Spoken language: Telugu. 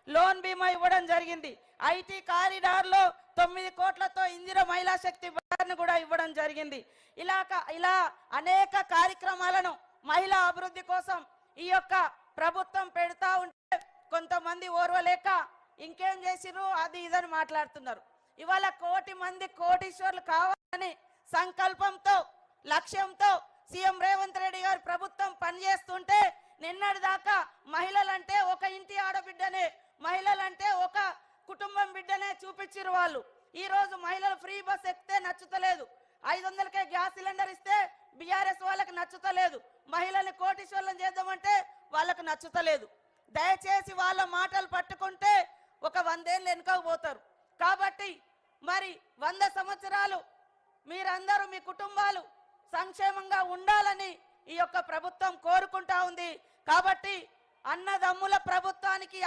లోన్ బీమా ఇవ్వడం జరిగింది. ఐటీ కారిడార్లో 9 కోట్లతో ఇందిర మహిళా శక్తి బజార్ను కూడా ఇవ్వడం జరిగింది. ఇలా అనేక కార్యక్రమాలను మహిళా అభివృద్ధి కోసం ఈ యొక్క ప్రభుత్వం పెడతా ఉంటే కొంతమంది ఓర్వలేక ఇంకేం చేసిరు అది ఇదని మాట్లాడుతున్నారు. ఇవాళ 1 కోటి మంది కోటీశ్వర్లు కావాలని సంకల్పంతో లక్ష్యంతో సీఎం రేవంత్ రెడ్డి గారు ప్రభుత్వం పనిచేస్తుంటే నిన్నటి దాకా మహిళలంటే ఒక ఇంటి ఆడబిడ్డనే, మహిళలంటే ఒక కుటుంబం బిడ్డనే చూపించారు వాళ్ళు. ఈ రోజు మహిళలు ఫ్రీ బస్ ఎక్కితే నచ్చుతలేదు, 500కే గ్యాస్ సిలిండర్ ఇస్తే బీఆర్ఎస్ వాళ్ళకి నచ్చుతలేదు, మహిళల్ని కోటీశ్వర్లను చేద్దామంటే వాళ్ళకు నచ్చుతలేదు. దయచేసి వాళ్ళ మాటలు పట్టుకుంటే ఒక 100 ఏళ్ళు వెనుకకు పోతారు. కాబట్టి మరి 100 సంవత్సరాలు మీరందరూ మీ కుటుంబాలు సంక్షేమంగా ఉండాలని ఈ యొక్క ప్రభుత్వం కోరుకుంటా ఉంది. కాబట్టి అన్నదమ్ముల ప్రభుత్వానికి